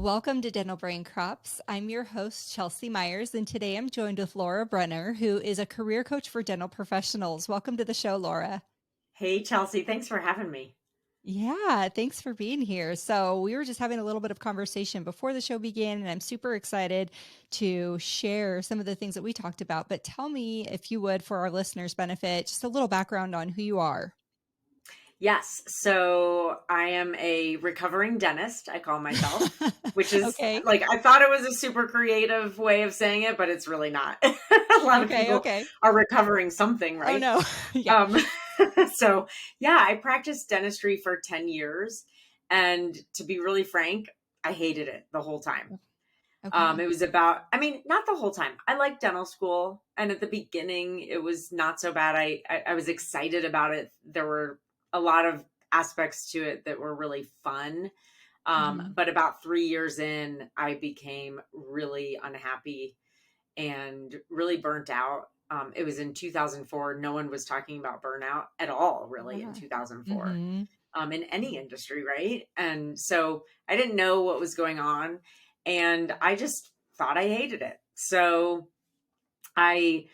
Welcome to Dental Brain Crops. I'm your host, Chelsea Myers, and today I'm joined with Laura Brenner, who is a career coach for dental professionals. Welcome to the show, Laura. Hey, Chelsea, thanks for having me. Yeah, thanks for being here. So, we were just having a little bit of conversation before the show began, and I'm super excited to share some of the things that we talked about. But tell me, if you would, for our listeners' benefit, just a little background on who you are. Yes, so I am a recovering dentist, I call myself, which is Okay. like, I thought it was a super creative way of saying it, but it's really not. A lot of Okay. people Okay. are recovering something, Oh, right? no. Yeah. Um, so yeah, I practiced dentistry for 10 years. And to be really frank, I hated it the whole time. Okay. It was about, I mean, not the whole time. I liked dental school. And at the beginning, it was not so bad. I was excited about it. There were a lot of aspects to it that were really fun. Mhm. But about 3 years in, I became really unhappy and really burnt out. It was in 2004. No one was talking about burnout at all, really, in Yeah. 2004, Mhm. in any industry, right? And so I didn't know what was going on. And I just thought I hated it. So I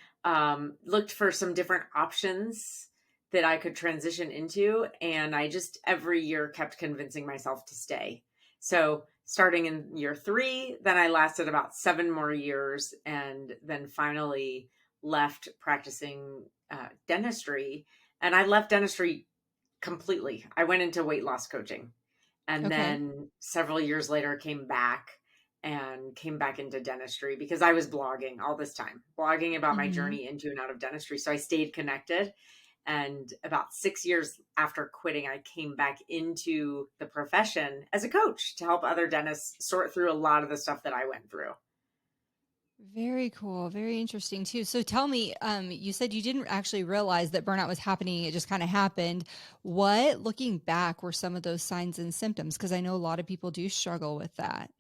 looked for some different options that I could transition into. And I just every year kept convincing myself to stay. So starting in year 3, then I lasted about 7 more years and then finally left practicing dentistry. And I left dentistry completely. I went into weight loss coaching and Okay. then several years later came back into dentistry because I was blogging all this time, blogging about my Mhm. journey into and out of dentistry. So I stayed connected. And about 6 years after quitting, I came back into the profession as a coach to help other dentists sort through a lot of the stuff that I went through. Very cool. Very interesting too. So tell me, you said you didn't actually realize that burnout was happening. It just kind of happened. What, looking back, were some of those signs and symptoms? Because I know a lot of people do struggle with that.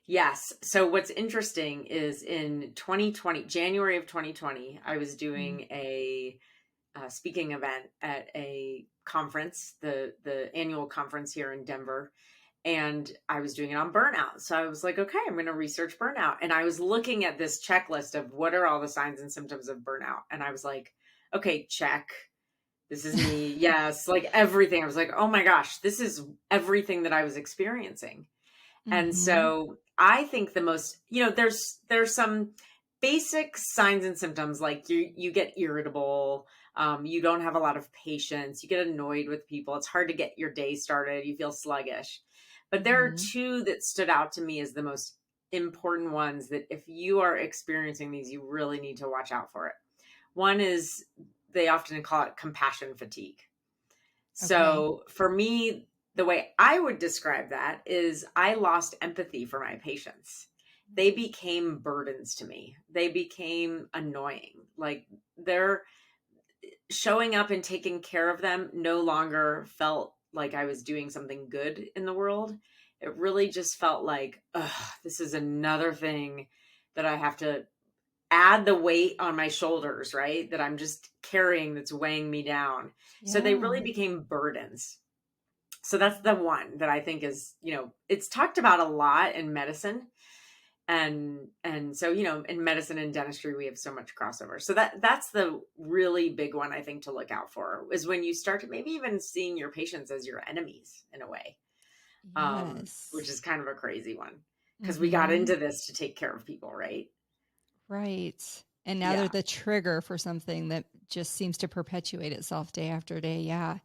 Yes. So what's interesting is in 2020, January of 2020, I was Mhm. doing a speaking event at a conference, the annual conference here in Denver, and I was doing it on burnout. So I was like, okay, I'm going to research burnout, and I was looking at this checklist of what are all the signs and symptoms of burnout, and I was like, okay, check. This is me. Yes, like everything. I was like, oh my gosh, this is everything that I was experiencing. And Mhm. so I think the most, there's some basic signs and symptoms like you get irritable, you don't have a lot of patience, you get annoyed with people, it's hard to get your day started, you feel sluggish. But there are Mhm. two that stood out to me as the most important ones that if you are experiencing these, you really need to watch out for it. One is they often call it compassion fatigue. Okay. So for me, the way I would describe that is I lost empathy for my patients. They became burdens to me. They became annoying. Like they're showing up and taking care of them no longer felt like I was doing something good in the world. It really just felt like, ugh, this is another thing that I have to add the weight on my shoulders, right? That I'm just carrying that's weighing me down. So they Yeah. really became burdens. So that's the one that I think is, it's talked about a lot in medicine. And so, in medicine and dentistry, we have so much crossover. So that's the really big one I think to look out for is when you start to maybe even seeing your patients as your enemies in a way, which Yes. is kind of a crazy one because we got Mhm. into this to take care of people, right? Right. And now they're Yeah. the trigger for something that just seems to perpetuate itself day after day. Yeah.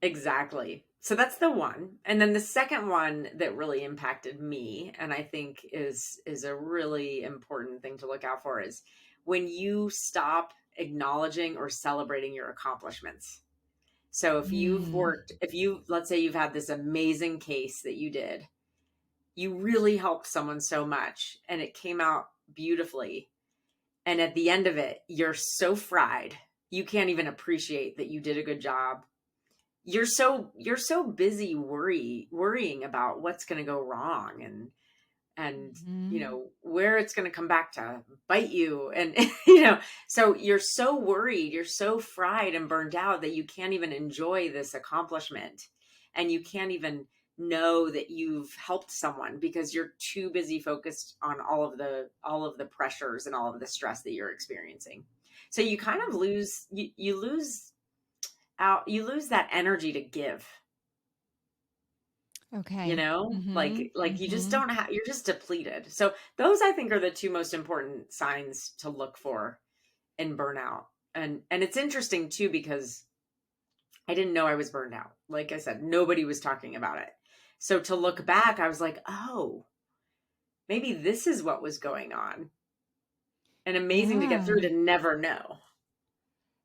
Exactly. So that's the one. And then the second one that really impacted me and I think is a really important thing to look out for is when you stop acknowledging or celebrating your accomplishments. So Mm. if you let's say you've had this amazing case that you did, you really helped someone so much and it came out beautifully. And at the end of it, you're so fried. You can't even appreciate that you did a good job. You're so busy worrying about what's going to go wrong and Mhm. where it's going to come back to bite you and so you're so worried, you're so fried and burned out that you can't even enjoy this accomplishment and you can't even know that you've helped someone because you're too busy focused on all of the pressures and all of the stress that you're experiencing. So you kind of lose you lose out you lose that energy to give, you Okay. know? Mhm. Like you just Mhm. don't have you're just depleted. So those I think are the two most important signs to look for in burnout. And it's interesting too because I didn't know I was burned out. Like I said, nobody was talking about it. So to look back, I was like, "Oh, maybe this is what was going on." And amazing to get through Yeah. to never know.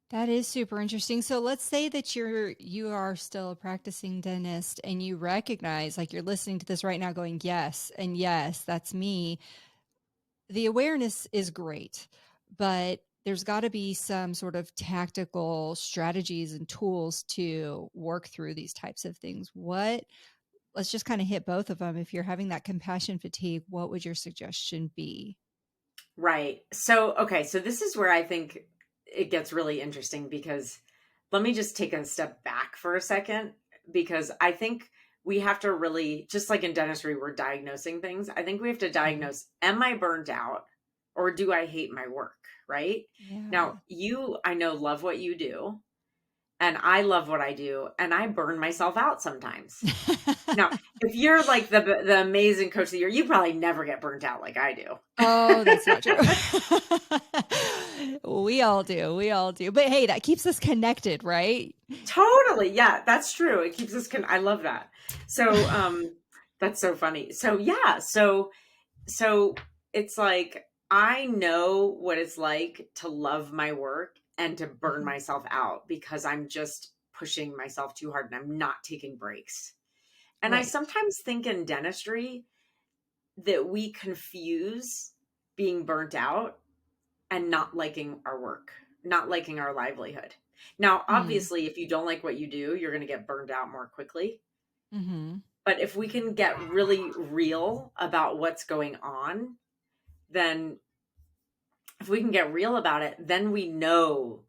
That is super interesting. So let's say that you are still a practicing dentist and you recognize, like, you're listening to this right now going, "Yes, and yes, that's me." The awareness is great, but there's got to be some sort of tactical strategies and tools to work through these types of things. What Let's just kind of hit both of them. If you're having that compassion fatigue, what would your suggestion be? Right. So, okay, so this is where I think it gets really interesting because let me just take a step back for a second because I think we have to really, just like in dentistry, we're diagnosing things. I think we have to Mhm. diagnose, am I burned out or do I hate my work? Right. Now, Yeah. you, I know, love what you do, and I love what I do, and I burn myself out sometimes. Now, if you're like the amazing coach of the year, you probably never get burnt out like I do. Oh, that's not true. We all do, we all do. But hey, that keeps us connected, right? Totally. Yeah, that's true. It keeps us I love that. So, that's so funny. So, yeah, so it's like I know what it's like to love my work and to burn Mhm. myself out because I'm just pushing myself too hard and I'm not taking breaks. And I Right. sometimes think in dentistry that we confuse being burnt out and not liking our work, not liking our livelihood. Now, Mm. obviously, if you don't like what you do, you're going to get burned out more quickly. Mhm. But if we can get really real about what's going on, then if we can get real about it, then we know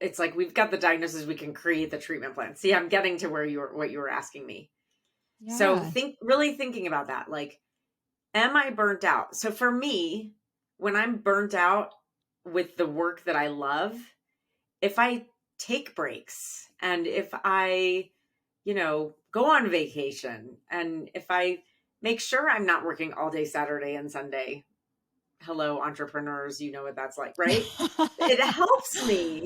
it's like we've got the diagnosis, we can create the treatment plan. See, I'm getting to where you were what you were asking me. So Yeah. think really thinking about that. Like, am I burnt out? So for me, when I'm burnt out with the work that I love, if I take breaks and if I, go on vacation and if I make sure I'm not working all day Saturday and Sunday, hello, entrepreneurs, you know what that's like, right? It helps me,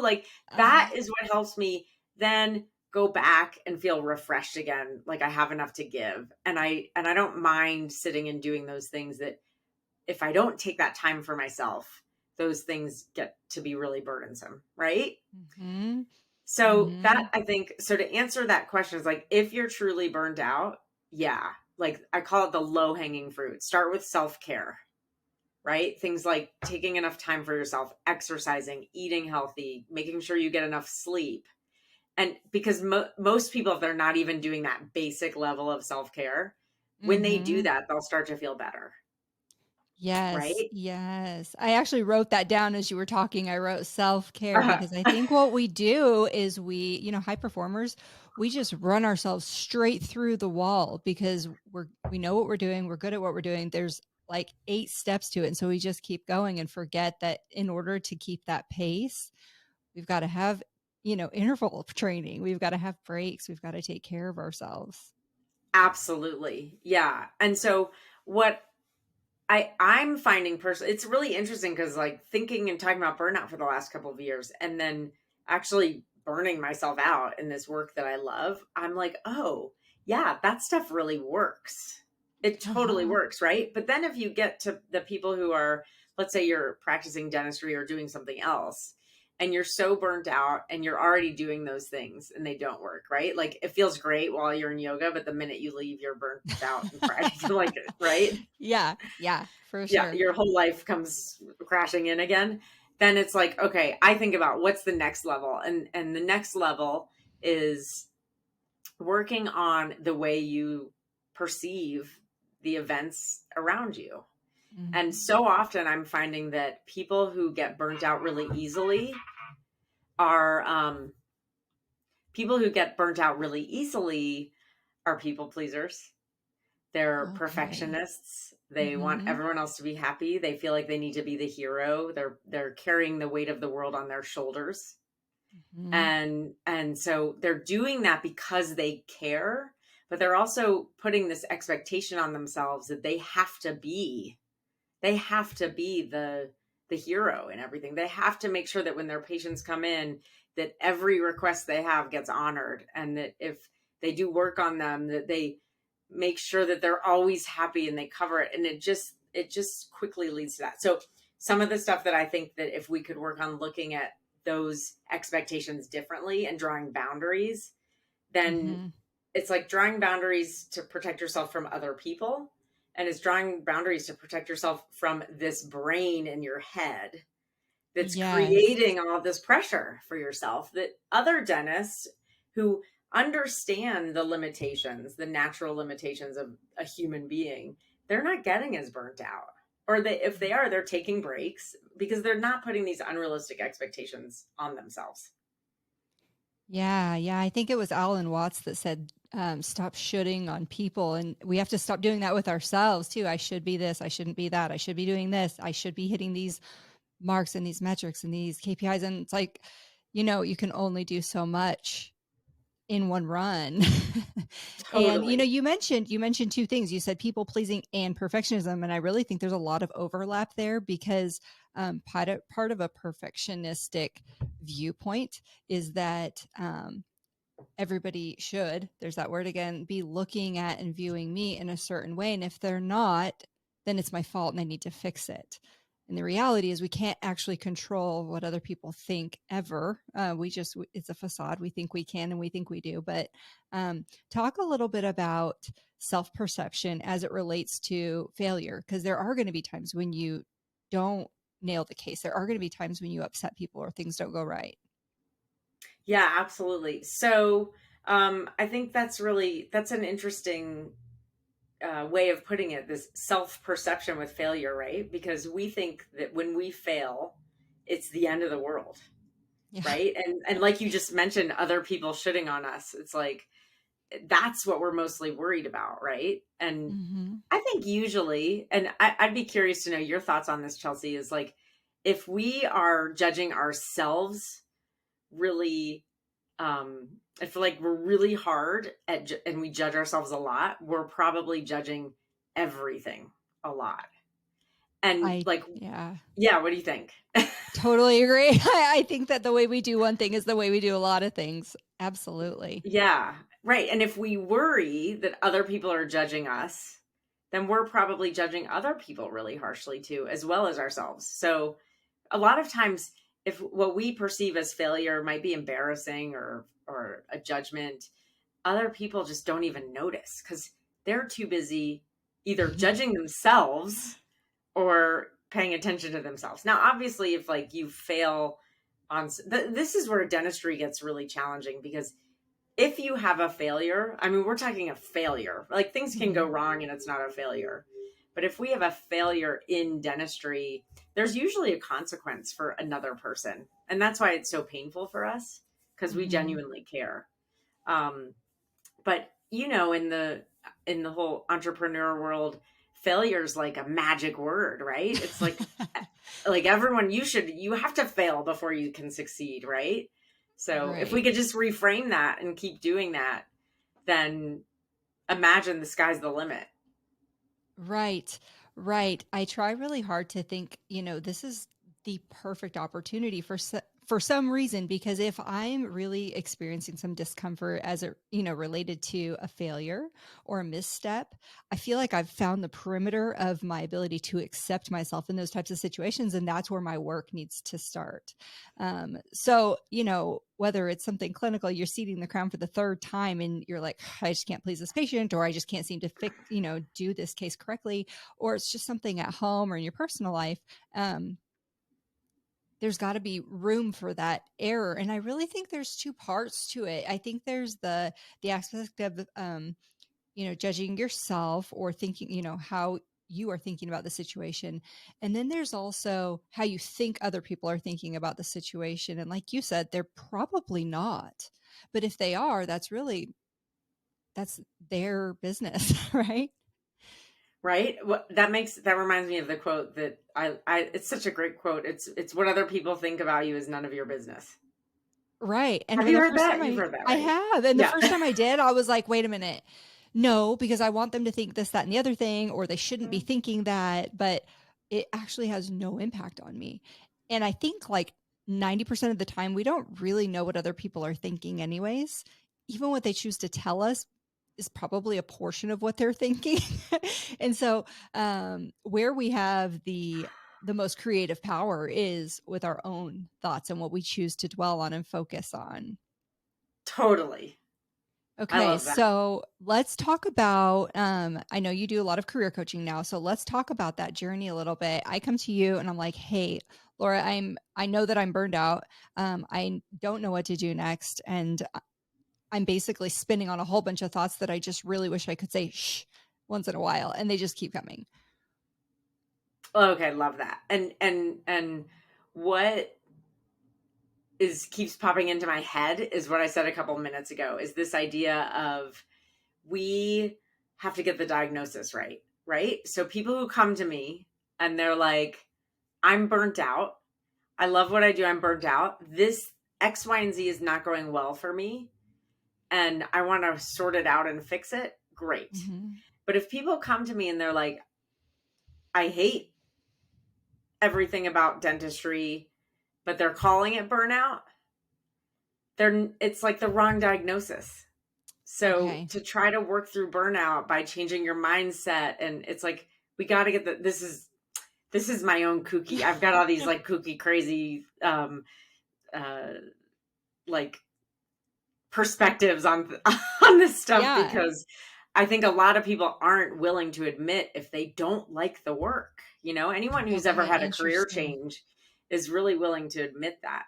like that Uh-huh. is what helps me then go back and feel refreshed again, like I have enough to give. And I don't mind sitting and doing those things that if I don't take that time for myself, those things get to be really burdensome, right? Mhm. So that Mhm. I think so to answer that question is like if you're truly burned out, yeah, like I call it the low hanging fruit. Start with self-care, right? Things like taking enough time for yourself, exercising, eating healthy, making sure you get enough sleep. And because most people, if they're not even doing that basic level of self-care, when they do Mhm. that, they'll start to feel better, Yes, right? yes. I actually wrote that down as you were talking. I wrote self-care Uh-huh. because I think what we do is high performers, we just run ourselves straight through the wall because we know what we're doing, we're good at what we're doing. There's like 8 steps to it, and so we just keep going and forget that in order to keep that pace, we've got to have, interval training. We've got to have breaks. We've got to take care of ourselves. Absolutely. Yeah. And so what I'm finding personally, it's really interesting because like thinking and talking about burnout for the last couple of years and then actually burning myself out in this work that I love, I'm like, oh, yeah, that stuff really works. It totally Uh-huh. works, right? But then if you get to the people who are, let's say you're practicing dentistry or doing something else, and you're so burnt out and you're already doing those things and they don't work, right? Like it feels great while you're in yoga, but the minute you leave, you're burnt out and fried. Like, right? Yeah, yeah, for Yeah, sure. your whole life comes crashing in again. Then it's like, okay, I think about what's the next level. And the next level is working on the way you perceive the events around you. And Mhm. so often I'm finding that people who get burnt out really easily are people who get burnt out really easily are people pleasers. They're Okay. perfectionists. They want Mhm. everyone else to be happy. They feel like they need to be the hero. They're carrying the weight of the world on their shoulders. Mhm. And so they're doing that because they care, but they're also putting this expectation on themselves that they have to be the hero and everything. They have to make sure that when their patients come in, that every request they have gets honored, and that if they do work on them, that they make sure that they're always happy and they cover it. And it just quickly leads to that. So some of the stuff that I think that if we could work on looking at those expectations differently and drawing boundaries, then Mhm. it's like drawing boundaries to protect yourself from other people, and it's drawing boundaries to protect yourself from this brain in your head that's Yes. creating all of this pressure for yourself, that other dentists who understand the limitations, the natural limitations of a human being, they're not getting as burnt out. Or they, if they are, they're taking breaks because they're not putting these unrealistic expectations on themselves. Yeah, yeah. I think it was Alan Watts that said, stop shoulding on people. And we have to stop doing that with ourselves too. I should be this. I shouldn't be that. I should be doing this. I should be hitting these marks and these metrics and these KPIs. And it's like, you can only do so much in one run. And Totally. you mentioned two things. You said people pleasing and perfectionism, and I really think there's a lot of overlap there because part of a perfectionistic viewpoint is that everybody should, there's that word again, be looking at and viewing me in a certain way. And if they're not, then it's my fault and I need to fix it. And the reality is, we can't actually control what other people think ever. It's a facade. We think we can and we think we do. But talk a little bit about self perception as it relates to failure, because there are going to be times when you don't nail the case. There are going to be times when you upset people or things don't go right. Yeah, absolutely. So I think that's an interesting way of putting it. This self perception with failure, right? Because we think that when we fail, it's the end of the world, Yeah. right? And like you just mentioned, other people shitting on us. It's like that's what we're mostly worried about, right? And Hmm. I think usually, and I'd be curious to know your thoughts on this, Chelsea, is like if we are judging ourselves really, I feel like we're really hard and we judge ourselves a lot, we're probably judging everything a lot. And I like, Yeah. yeah, what do you think? Totally agree. I think that the way we do one thing is the way we do a lot of things. Absolutely. Yeah, right. And if we worry that other people are judging us, then we're probably judging other people really harshly too, as well as ourselves. So a lot of times, if what we perceive as failure might be embarrassing or a judgment, other people just don't even notice because they're too busy either judging themselves or paying attention to themselves. Now, obviously, if like you fail on this is where dentistry gets really challenging because if you have a failure, I mean, we're talking a failure. Like things can go Mhm. wrong and it's not a failure. But if we have a failure in dentistry, there's usually a consequence for another person. And that's why it's so painful for us because we Mhm. genuinely care. Um, but in the whole entrepreneur world, failure is like a magic word, right? It's like everyone you have to fail before you can succeed, right? So if we Right. could just reframe that and keep doing that, then imagine the sky's the limit. Right. Right. I try really hard to think, this is the perfect opportunity for some reason, because if I'm really experiencing some discomfort as it, related to a failure or a misstep, I feel like I've found the perimeter of my ability to accept myself in those types of situations, and that's where my work needs to start. So, whether it's something clinical, you're seating the crown for the third time and you're like, I just can't please this patient, or I just can't seem to do this case correctly, or it's just something at home or in your personal life. Um, there's got to be room for that error. And I really think there's two parts to it. I think there's the aspect of judging yourself or thinking, how you are thinking about the situation. And then there's also how you think other people are thinking about the situation. And like you said, they're probably not. But if they are, that's really that's their business, right? Right? That reminds me of the quote that I it's such a great quote. It's what other people think about you is none of your business. Right, and Have for you the heard first time that? You've heard that, I right? have, and the Yeah. first time I did, I was like, "Wait a minute. No, because I want them to think this, that, and the other thing, or they shouldn't be thinking that," but it actually has no impact on me. And I think like 90% of the time, we don't really know what other people are thinking anyways. Even what they choose to tell us is probably a portion of what they're thinking. And so, where we have the most creative power is with our own thoughts and what we choose to dwell on and focus on. Totally. I Okay, love that. so let's talk about I know you do a lot of career coaching now, so let's talk about that journey a little bit. I come to you and I'm like, "Hey, Laura, I know that I'm burned out. I don't know what to do next and I'm basically spinning on a whole bunch of thoughts that I just really wish I could say shh once in a while and they just keep coming." Okay, love that. And what is keeps popping into my head is what I said a couple minutes ago, is this idea of we have to get the diagnosis right, right? So people who come to me and they're like, I'm burnt out. I love what I do. I'm burnt out. This X, Y, and Z is not going well for me. And I want to sort it out and fix it. Great. Mhm. But if people come to me and they're like, I hate everything about dentistry, but they're calling it burnout, it's like the wrong diagnosis. So Okay. to try to work through burnout by changing your mindset, and it's like we got to get this is my own kooky. I've got all these like kooky crazy uh like perspectives on on this stuff, Yeah, because I think a lot of people aren't willing to admit if they don't like the work. You know, anyone who's ever okay, had a career interesting. change is really willing to admit that.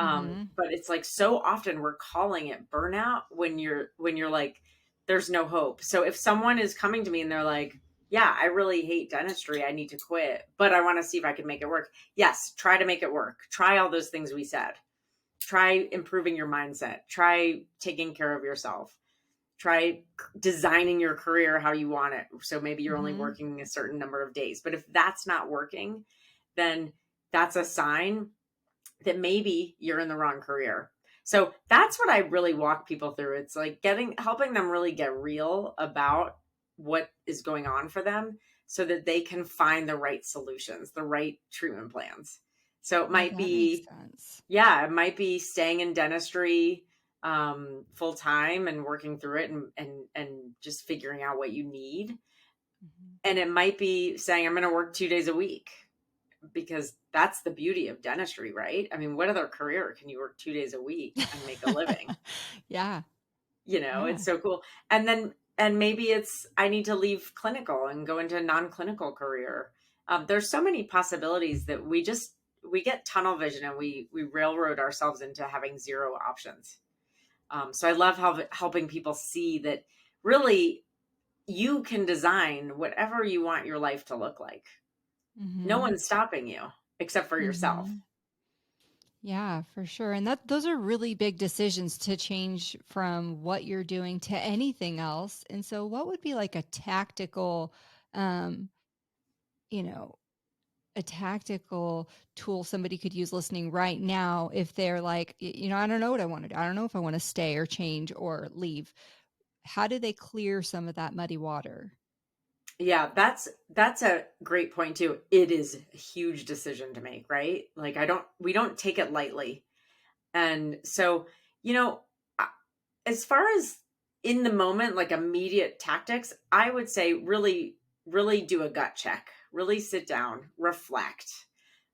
Mhm. But it's like so often we're calling it burnout when you're like, there's no hope. So if someone is coming to me and they're like, yeah, I really hate dentistry, I need to quit, but I want to see if I can make it work. Yes, try to make it work. Try all those things we said. Try improving your mindset. Try taking care of yourself. Try designing your career how you want it. So maybe you're only Mhm. working a certain number of days. But if that's not working, then that's a sign that maybe you're in the wrong career. So that's what I really walk people through. It's like helping them really get real about what is going on for them so that they can find the right solutions, the right treatment plans. So it Oh, might that makes be, sense. yeah, it might be staying in dentistry full time and working through it, and just figuring out what you need. Mhm. And it might be saying I'm going to work 2 days a week, because that's the beauty of dentistry, right? I mean, what other career can you work 2 days a week and make a living? Yeah, You know, yeah. it's so cool. And maybe it's I need to leave clinical and go into a non-clinical career. There's so many possibilities that we get tunnel vision, and we railroad ourselves into having zero options. So I love helping people see that really you can design whatever you want your life to look like. No Mhm. one's stopping you except for yourself. Mhm. Yeah, for sure. And those are really big decisions to change from what you're doing to anything else. And so what would be like a tactical um, you know, a tactical tool somebody could use listening right now if they're like, I don't know what I want to do. I don't know if I want to stay or change or leave. How do they clear some of that muddy water? Yeah, that's a great point too. It is a huge decision to make, right? Like we don't take it lightly. And so, you know, I- as far as in the moment, like immediate tactics, I would say really do a gut check. Really sit down, reflect.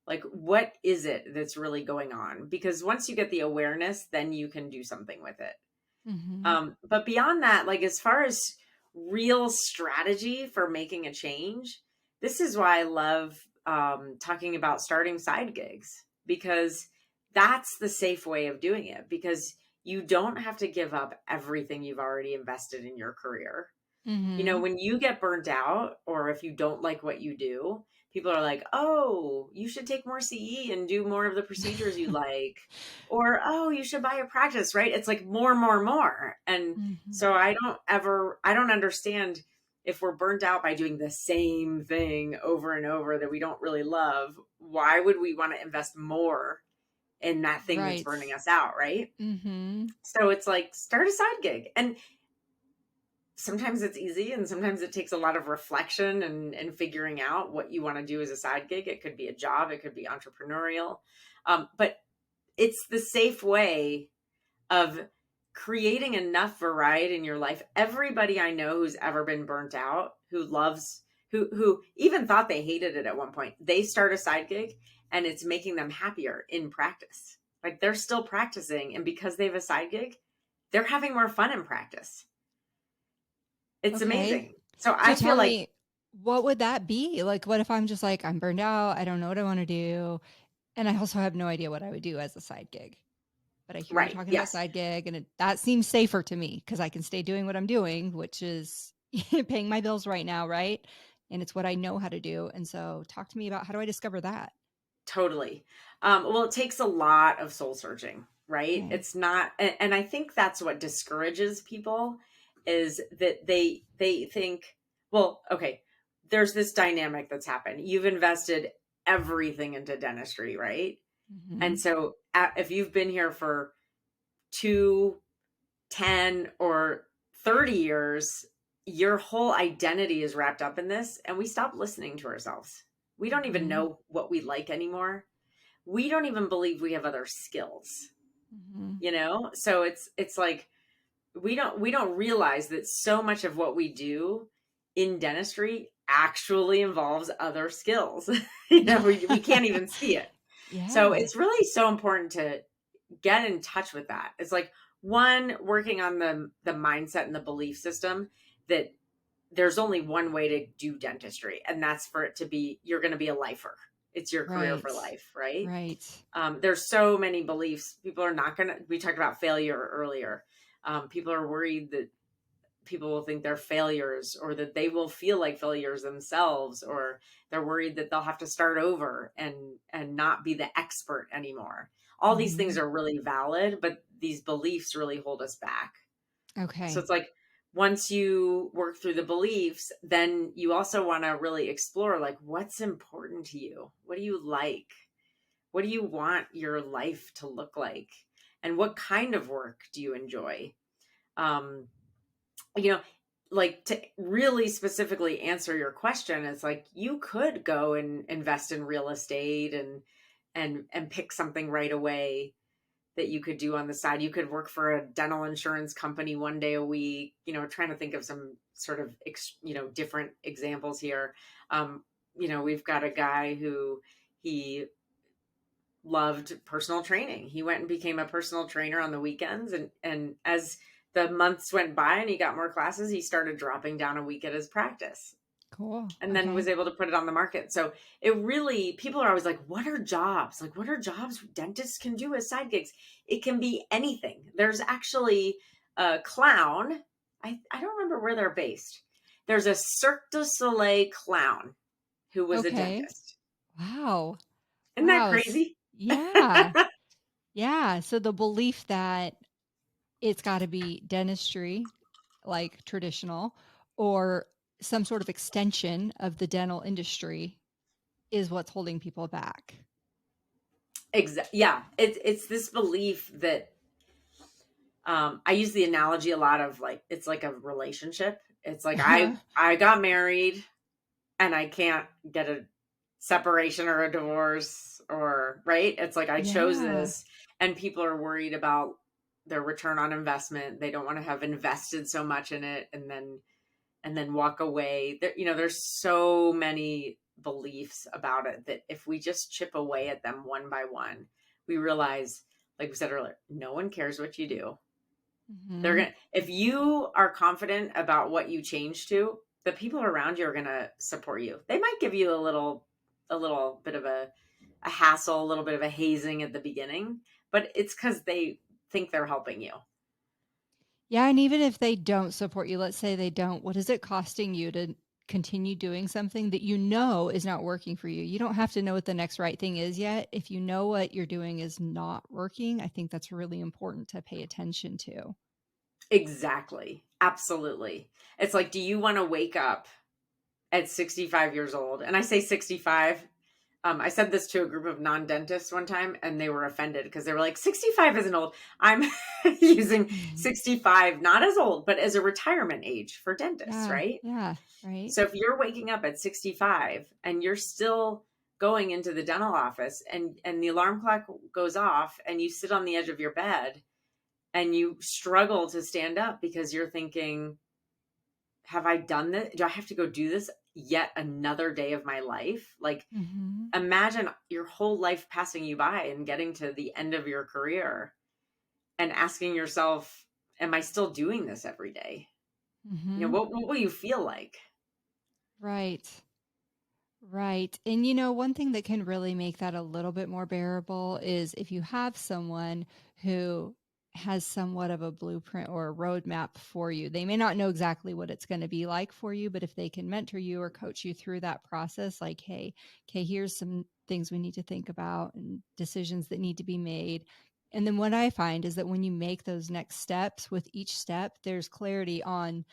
Like what is it that's really going on? Because once you get the awareness, then you can do something with it. Mhm. But beyond that, like as far as real strategy for making a change, this is why I love talking about starting side gigs, because that's the safe way of doing it. Because you don't have to give up everything you've already invested in your career. You know, Mhm. when you get burnt out or if you don't like what you do, people are like, oh, you should take more CE and do more of the procedures you like. Or, oh, you should buy a practice, right? It's like more, more, more. And Mhm. so I don't understand if we're burnt out by doing the same thing over and over that we don't really love, why would we want to invest more in that thing that's Right. burning us out, right? Mhm. So it's like start a side gig. And sometimes it's easy and sometimes it takes a lot of reflection and figuring out what you want to do as a side gig. It could be a job, it could be entrepreneurial. But it's the safe way of creating enough variety in your life. Everybody I know who's ever been burnt out, who even thought they hated it at one point, they start a side gig and it's making them happier in practice. Like they're still practicing, and because they have a side gig, they're having more fun in practice. It's Okay. amazing. So So I feel tell like me, what would that be? Like, what if I'm just like, I'm burned out, I don't know what I wanna do, and I also have no idea what I would do as a side gig? But I hear you right, talking about yes, side gig, and that seems safer to me because I can stay doing what I'm doing, which is paying my bills right now, right? And it's what I know how to do. And so, talk to me about how do I discover that? totally. Well, it takes a lot of soul searching, right? Okay. It's not, and I think that's what discourages people is that they think, well, okay, there's this dynamic that's happened. You've invested everything into dentistry, right? And Mhm. so if you've been here for 2, 10, or 30 years, your whole identity is wrapped up in this, and we stop listening to ourselves. We don't even Mhm. know what we like anymore. We don't even believe we have other skills, Mhm. so it's like we don't realize that so much of what we do in dentistry actually involves other skills. We can't even see it. So Yeah. it's really so important to get in touch with that. It's like one, working on the mindset and the belief system that there's only one way to do dentistry, and that's for it to be, you're going to be a lifer. It's your career Right. for life, right? Right. There's so many beliefs. People are not going to, we talked about failure earlier. People are worried that people will think they're failures, or that they will feel like failures themselves, or they're worried that they'll have to start over and not be the expert anymore. All these things Mhm. are really valid, but these beliefs really hold us back. So Okay. it's like once you work through the beliefs, then you also want to really explore, like, what's important to you? What do you like? What do you want your life to look like? And what kind of work do you enjoy? Um, you know, like, to really specifically answer your question, it's like you could go and invest in real estate and pick something right away that you could do on the side. You could work for a dental insurance company one day a week, trying to think of some sort of, different examples here. We've got a guy who he loved personal training. He went and became a personal trainer on the weekends, and as the months went by and he got more classes, he started dropping down a week at his practice Cool. and then Okay. was able to put it on the market. So it really, people are always like, what are jobs? Like, what are jobs dentists can do as side gigs? It can be anything. There's actually a clown. I don't remember where they're based. There's a Cirque du Soleil clown who was a Okay. dentist. Wow. Isn't that Wow. crazy? Yeah. Yeah. So the belief that it's got to be dentistry, like traditional, or some sort of extension of the dental industry is what's holding people back. Yeah, it's this belief that, I use the analogy a lot of, like, it's like a relationship. It's like I got married and I can't get a separation or a divorce, or right. It's like I chose Yeah. this, and people are worried about their return on investment. They don't want to have invested so much in it and then walk away. There's so many beliefs about it that if we just chip away at them one by one, we realize, like we said earlier, no one cares what you do. They're Mhm. gonna If you are confident about what you change to, the people around you are gonna support you. They might give you a little bit of a hassle, a little bit of a hazing at the beginning, but it's because they think they're helping you. Yeah, and even if they don't support you, let's say they don't, what is it costing you to continue doing something that you know is not working for you. You don't have to know what the next right thing is yet. If you know what you're doing is not working, I think that's really important to pay attention to. Exactly. Absolutely. It's like, do you want to wake up at 65 years old? And I say 65. I said this to a group of non-dentists one time and they were offended because they were like, 65 isn't old. I'm using Mhm. 65, not as old, but as a retirement age for dentists, Yeah, right? yeah, right. So if you're waking up at 65 and you're still going into the dental office and the alarm clock goes off and you sit on the edge of your bed and you struggle to stand up because you're thinking, have I done this? Do I have to go do this yet another day of my life? Like, Mhm. imagine your whole life passing you by and getting to the end of your career and asking yourself, am I still doing this every day? Mhm. What will you feel like? Right. Right. And one thing that can really make that a little bit more bearable is if you have someone who has somewhat of a blueprint or a roadmap for you. They may not know exactly what it's going to be like for you, but if they can mentor you or coach you through that process, like, hey, okay, here's some things we need to think about and decisions that need to be made. And then what I find is that when you make those next steps, with each step, there's clarity on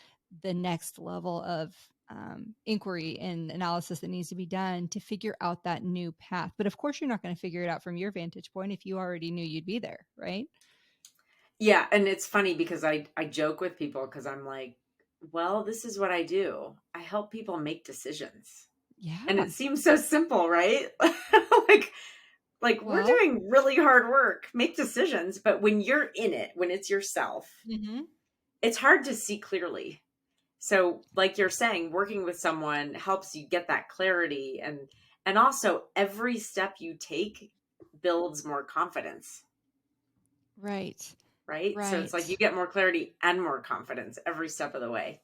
the next level of inquiry and analysis that needs to be done to figure out that new path. But of course, you're not going to figure it out from your vantage point if you already knew you'd be there, right? Yeah, and it's funny because I joke with people because I'm like, well, this is what I do. I help people make decisions. And Yeah. it seems so simple, right? like like we're Well, doing really hard work, make decisions, but when you're in it, when it's yourself, hmm it's hard to see clearly. So, like you're saying, working with someone helps you get that clarity and also every step you take builds more confidence, right. right? So it's like you Right. get more clarity and more confidence every step of the way.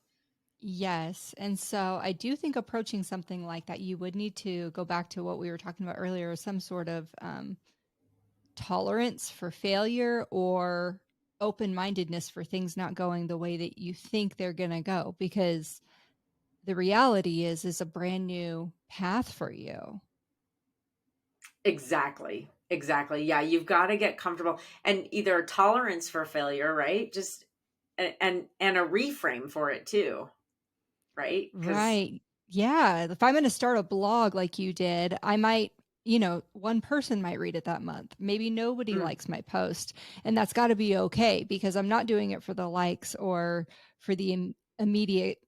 Yes. And so I do think approaching something like that, you would need to go back to what we were talking about earlier, some sort of tolerance for failure or open mindedness for things not going the way that you think they're going to go. Because the reality is a brand new path for you. Exactly. Exactly. Yeah, you've got to get comfortable and either tolerance for failure, right? Just and a reframe for it too, right? Cuz Right. Yeah. If I'm going to start a blog like you did, I might, one person might read it that month. Maybe nobody likes my post. And that's got to be okay because I'm not doing it for the likes or for the immediate,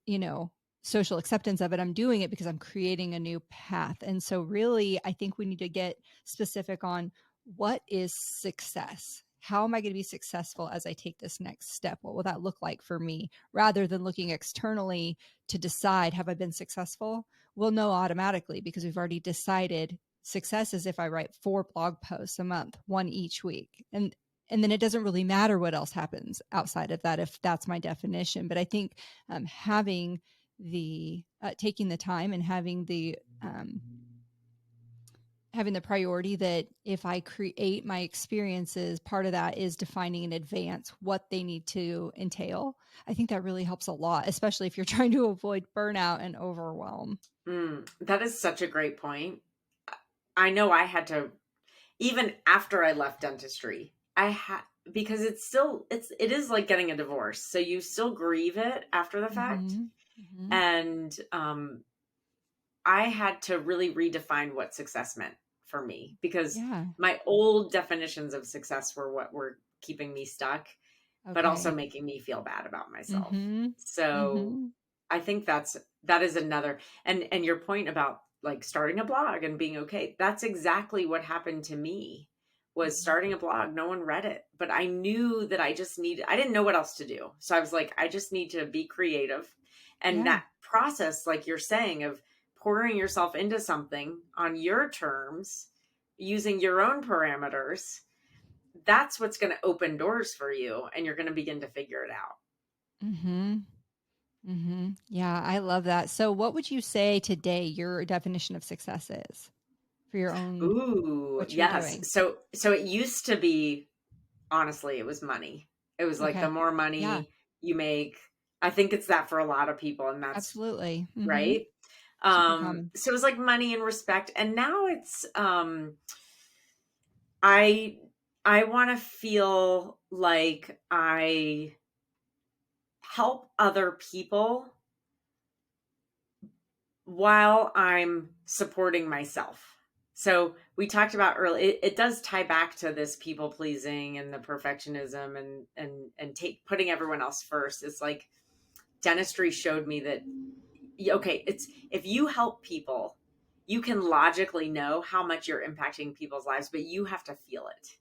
social acceptance of it. I'm doing it because I'm creating a new path. And so, really, I think we need to get specific on what is success? How am I going to be successful as I take this next step? What will that look like for me? Rather than looking externally to decide, have I been successful? We'll know automatically because we've already decided success is if I write 4 blog posts a month, one each week. And then it doesn't really matter what else happens outside of that if that's my definition. But I think having the taking the time and having the priority that if I create my experiences, part of that is defining in advance what they need to entail. I think that really helps a lot, especially if you're trying to avoid burnout and overwhelm. that is such a great point. I know I had to even after I left dentistry. I had because it is like getting a divorce. So you still grieve it after the fact. Mhm. Mhm. And I had to really redefine what success meant for me because Yeah. my old definitions of success were what were keeping me stuck, but also Okay. making me feel bad about myself. Mhm. So Mhm. I think that is another and your point about like starting a blog and being okay. That's exactly what happened to me was Mhm. starting a blog. No one read it, but I knew that I didn't know what else to do. So I was like, I just need to be creative. And Yeah. that process, like you're saying, of pouring yourself into something on your terms, using your own parameters, that's what's going to open doors for you and you're going to begin to figure it out. Mhm. Mhm. Yeah, I love that. So what would you say today your definition of success is for your own Ooh, what you're yes. doing? So it used to be honestly, it was money. It was like the Okay. more Yeah. money you make, I think it's that for a lot of people, and that's Absolutely. right. Super common. So it was like money and respect, and now it's I I want to feel like I help other people while I'm supporting myself. So we talked about earlier, it does tie back to this people pleasing and the perfectionism and take putting everyone else first. It's like dentistry showed me that okay, it's if you help people, you can logically know how much you're impacting people's lives, but you have to feel it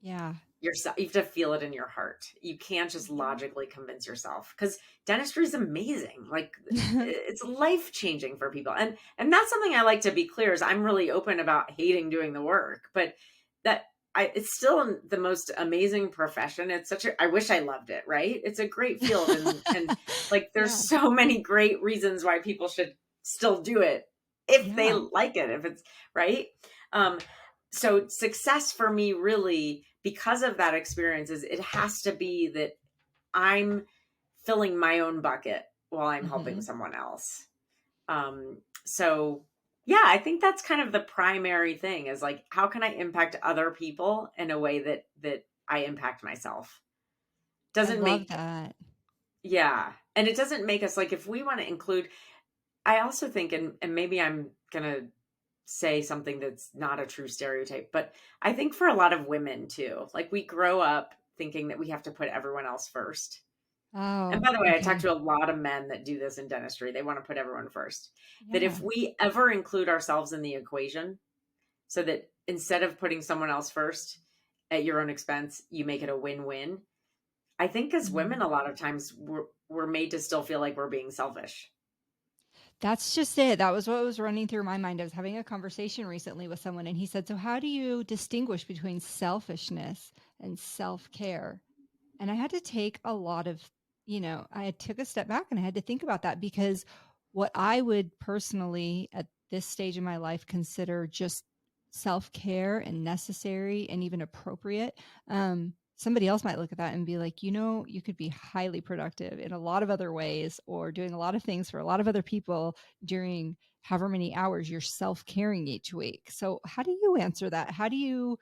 Yeah. yourself. You have to feel it in your heart. You can't just Mhm. logically convince yourself, because dentistry is amazing. Like it's life changing for people, and that's something I like to be clear is I'm really open about hating doing the work, but that it's still the most amazing profession. It's such a I wish I loved it. Right? It's a great field, and like there's Yeah. so many great reasons why people should still do it if they Yeah. like it. If it's right. Um, so success for me really, because of that experience, is it has to be that I'm filling my own bucket while I'm helping Mhm. someone else. So yeah, I think that's kind of the primary thing is like, how can I impact other people in a way that I impact myself? I Doesn't love make that. Yeah. And it doesn't make us like if we want to include, I also think, and maybe I'm gonna say something that's not a true stereotype, but I think for a lot of women too, like we grow up thinking that we have to put everyone else first. And Oh, by the way, I talk okay. to a lot of men that do this in dentistry. They want to put everyone first. That Yeah. if we ever include ourselves in the equation, so that instead of putting someone else first at your own expense, you make it a win-win. I think as women, Mhm. a lot of times we're made to still feel like we're being selfish. That's just it. That was what was running through my mind. I was having a conversation recently with someone, and he said, "So, how do you distinguish between selfishness and self care?" And I had to take a lot of, I took a step back and I had to think about that because what I would personally at this stage in my life consider just self care and necessary and even appropriate. Somebody else might look at that and be like, you could be highly productive in a lot of other ways or doing a lot of things for a lot of other people during however many hours you're self caring each week. So, how do you answer that? How do you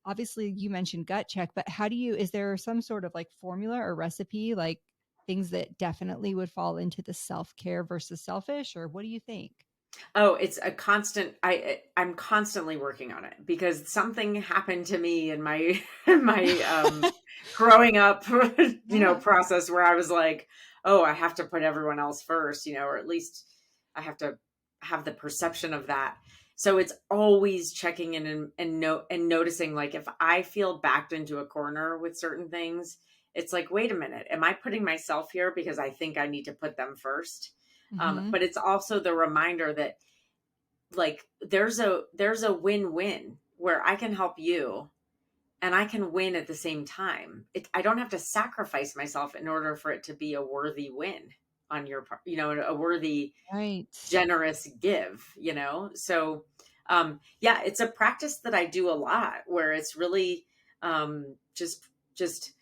obviously you mentioned gut check, but is there some sort of like formula or recipe, like things that definitely would fall into the self care versus selfish, or what do you think? Oh, it's a constant I'm constantly working on it because something happened to me in my in my growing up, Yeah. process where I was like, "Oh, I have to put everyone else first," or at least I have to have the perception of that. So it's always checking in and noticing like if I feel backed into a corner with certain things, it's like, "Wait a minute, am I putting myself here because I think I need to put them first?" Hmm. But it's also the reminder that like there's a win-win where I can help you and I can win at the same time. I don't have to sacrifice myself in order for it to be a worthy win on your part, a worthy Right. generous give. So yeah, it's a practice that I do a lot where it's really just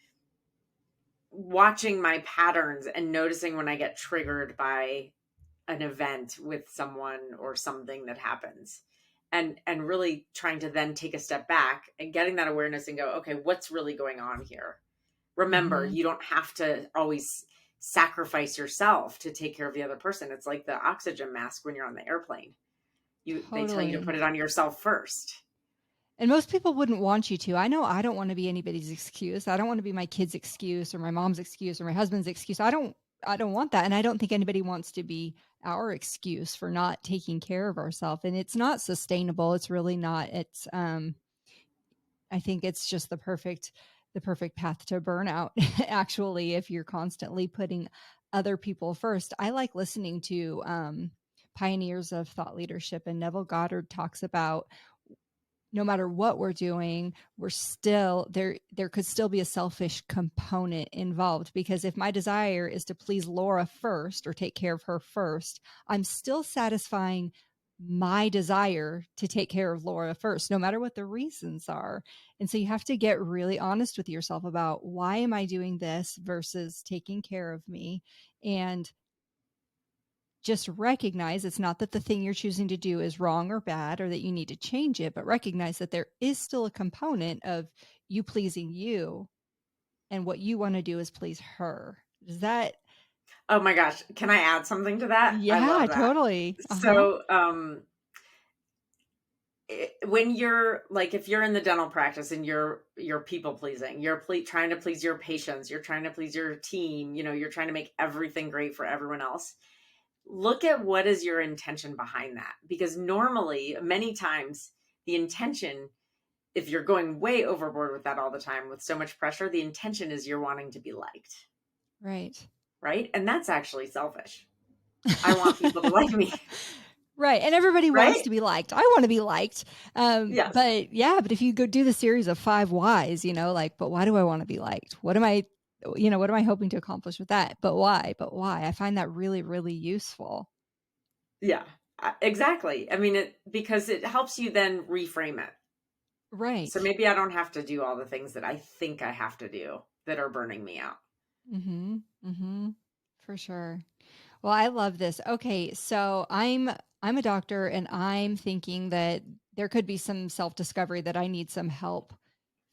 watching my patterns and noticing when I get triggered by an event with someone or something that happens, and really trying to then take a step back and getting that awareness and go, okay, what's really going on here? Remember, Hmm. you don't have to always sacrifice yourself to take care of the other person. It's like the oxygen mask when you're on the airplane. They tell you to put Totally. it on yourself first. And most people wouldn't want you to. I know I don't want to be anybody's excuse. I don't want to be my kid's excuse or my mom's excuse or my husband's excuse. I don't want that. And I don't think anybody wants to be our excuse for not taking care of ourselves. And it's not sustainable. It's really not. I think it's just the perfect path to burnout actually if you're constantly putting other people first. I like listening to pioneers of thought leadership, and Neville Goddard talks about no matter what we're doing, we're still there could still be a selfish component involved, because if my desire is to please Laura first or take care of her first, I'm still satisfying my desire to take care of Laura first, no matter what the reasons are. And so you have to get really honest with yourself about, why am I doing this versus taking care of me? And just recognize it's not that the thing you're choosing to do is wrong or bad or that you need to change it, but recognize that there is still a component of you pleasing you, and what you want to do is please her. Does that? Oh my gosh, can I add something to that? I Yeah, love that. totally. Uh-huh. So, when you're like, if you're in the dental practice and you're people pleasing, you're trying to please your patients, you're trying to please your team, you're trying to make everything great for everyone else. Look at what is your intention behind that, because normally, many times, the intention, if you're going way overboard with that all the time with so much pressure, the intention is you're wanting to be liked, Right. right? And that's actually selfish. I want people to like me. Right. And everybody wants Right? to be liked. I want to be liked. Yes. But if you go do the series of 5 whys, like, but why do I want to be liked? What am I hoping to accomplish with that? But why? But why? I find that really, really useful. Yeah, exactly. I mean, because it helps you then reframe it. So Right. maybe I don't have to do all the things that I think I have to do that are burning me out. Mm-hmm. Mm-hmm. For sure. Well, I love this. Okay, so I'm a doctor, and I'm thinking that there could be some self-discovery that I need some help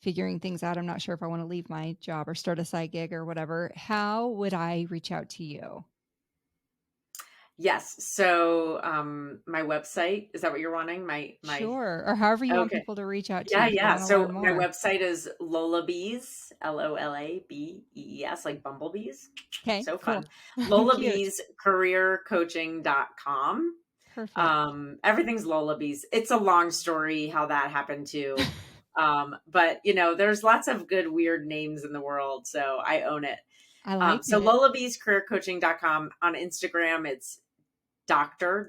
figuring things out. I'm not sure if I want to leave my job or start a side gig or whatever. How would I reach out to you? Yes. So, my website, is that what you're wanting? My Sure. Or however you want Okay. people to reach out to Yeah, you if they yeah. want to learn So my more. website is Lolabees, Lolabees, like bumblebees. Okay, So cool. fun. Cute. Lolabeescareercoaching.com. Perfect. Everything's Lolabees. It's a long story how that happened too. But there's lots of good, weird names in the world. So I own it. I like So it. lolabeescareercoaching.com. On Instagram, it's Dr.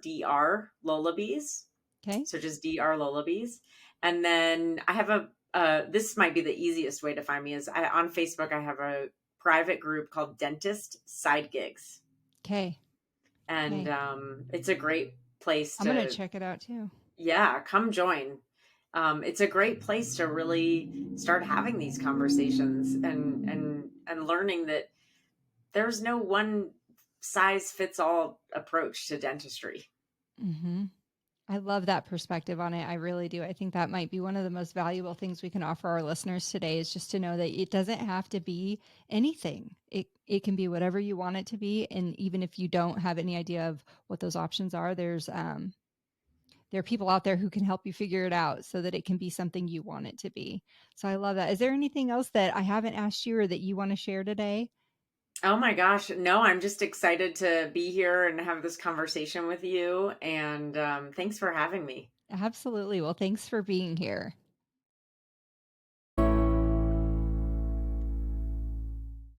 Lolabees. Okay. So just Dr. Lolabees. And then I have this might be the easiest way to find me, is on Facebook, I have a private group called Dentist Side Gigs. Okay. And Okay. it's a great place I'm going to to, check it out too. yeah, come join. It's a great place to really start having these conversations and learning that there's no one size fits all approach to dentistry. Mhm. I love that perspective on it. I really do. I think that might be one of the most valuable things we can offer our listeners today, is just to know that it doesn't have to be anything. It can be whatever you want it to be, and even if you don't have any idea of what those options are, there are people out there who can help you figure it out so that it can be something you want it to be. So I love that. Is there anything else that I haven't asked you or that you want to share today? Oh my gosh. No, I'm just excited to be here and have this conversation with you. And thanks for having me. Absolutely. Well, thanks for being here.